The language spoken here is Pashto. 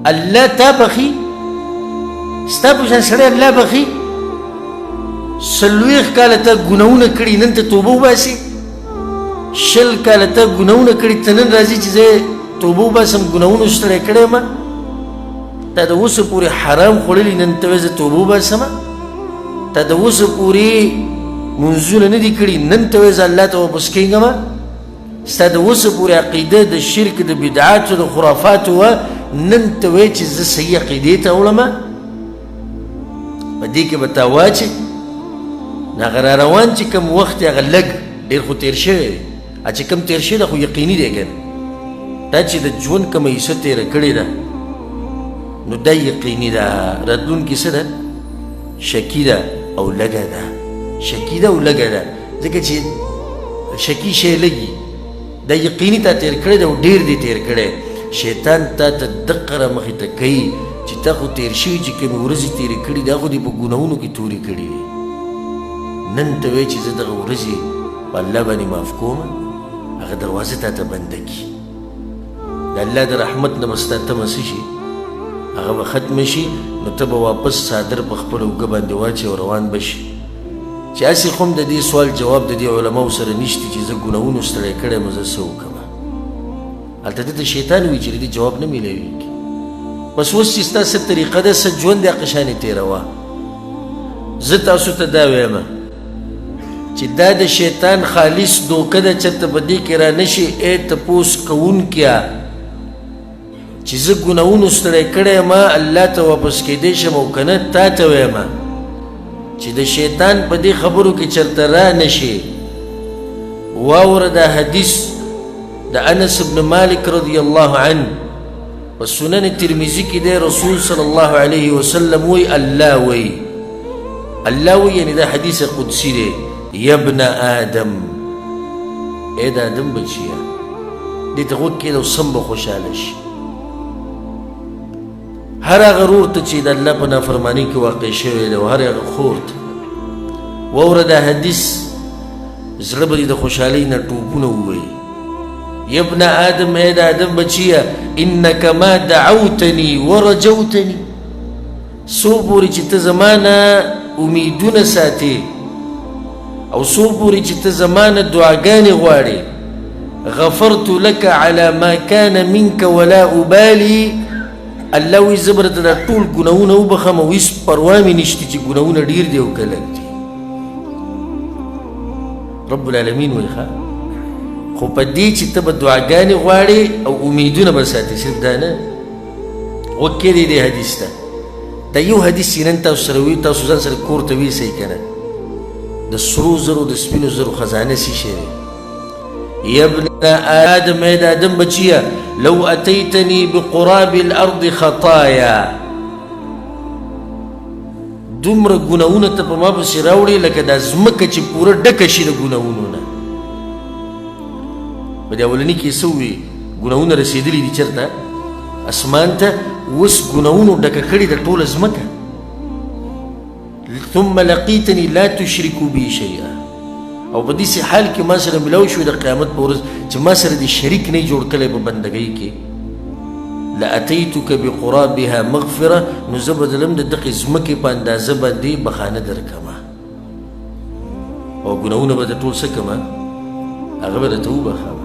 الله تا بخي ستا په شان سړی الله بخي 40 کاله تا ګناهونه کړي نن ته توبه وباسي 20 کاله تا ګناهونه کړي ته نن راځي چې زه توبه وباسم ګناهونه ستړی کړی یم تا د اوسه پورې حرام خوړلي نن ته وایې زه توبه وباسم تا د اوسه پورې منځونه نه دي کړي نن ته وایې زه الله ته واپس کېږم ستا د اوسه پورې عقیده د شرک د بدعاتو د خرافاتو وه نن ته وایې چې زه صحیح عقیدې ته وړم په دې کې به تا واچې هغه را روان چې کوم وخت هغه لږ ډېر خو تېر شوی دی چې کوم تېر شوی ده خو یقیني دی که دا چې د ژوند کومه حصه تېره کړې ده نو دا یقیني ده راتلونکې څه ده شکي ده او لږه ده شکي ده او لږه ده ځکه چې شکي شی لږي دا یقیني تا تېر کړی ده او ډېر دی تېر کړی شیطان تا ته دقه را مخې ته کوي چې تا خو تېر شوي چې کومې ورځې تېرې کړي دا خو دې په ګناهونو کې تورې کړي دي نن ته وایې چې زه دغه ورځې په الله باندې معاف کوم هغه دروازه تا ته بنده کړي د الله د رحمت نه به ستا تمه څه شي هغه به ختمه شي نو ته به واپس څادر په خپله اوږه باندې واچې او روان به شي چې هسې خو هم د دې سوال جواب د دې علماو سره نشته چې زه ګناهونو ستړی کړی یم زه څه وکړم هلته دې ته شیطان وي چې د دې جواب نه میلاویږي بس اوس چې ستا څه طریقه ده څه ژوند دې هغه شانې تېروه زه تاسو ته دا وایم چې دا د شیطان خالص دوکه ده چېرته په دې کې را نشي ای تپوس کوونکیه چې زه ګناهونو ستړی کړی یم الله ته واپس کېدی شم او که نه تا ته وایم چې د شیطان په دې خبرو کې چېرته را نشي واوره دا حدیث د انس بن مالک رضی الله عنه په سنن ترمذي کې دی رسول صلی الله علیه وسلم وی الله وی یعنی دا حدیث قدسی دی یا ابن آدم ای د آدم بچیه دې ته غوږ کېږده او سم به خوشحاله شي هر هغه رور ته چې د الله په نافرمانۍ کې واقع شوی دی او هر هغه خور ته واوره دا حدیث زړه به دې د خوشحالۍ نه ټوپونه ووهي یا ابن آدم ای د آدم بچیه انک ما دعوتني ورجوتني څو پورې چې ته زما نه امیدونه ساتې او څو پورې چې ته زما نه دعاګانې غواړې غفرت لك على ما كان منك ولا أبالي الله وی زه به درته دا ټول ګناهونه وبخم او هېڅ پروا مې نشته چې ګناهونه ډېر دي او که لږ دي رب العالمین وایي ښه خو په دې چې ته به دعاګانې غواړې او امیدونه به ساتې صرف دا نه غوږ کېږدی دې حدیث ته دا یو حدیث چې نن تاسو سره وي تاسو ځان سره کور ته ویسئ که نه د سرو زرو د سپینو زرو خزانه څه شی دی یا ابن آدم ای د آدم بچیه لو اتیتنی بقراب الارض خطایا دومره ګناهونه ته په ما پسې راوړې لکه دا ځمکه چې پوره ډکه شي د ګناهونو نه په دې اولني کې څه ووي ګناهونه رسېدلي دي چېرته اسمان ته اوس ګناهونو ډکه کړې ده ټوله ځمکه ثم لقيتني لا تشرك بي شيئا او په دې حال کې ما سره ملاو شو د قیامت په ورځ چې ما سره دې شریک نه جوړ کړی په بندګۍ کې لاتيتك بقرابها مغفره نو زه به دلم د دغې ځمکې په اندازه باندې بخانه درکمه او ګناهونه به د ټول څه کمه هغه به درته وبخم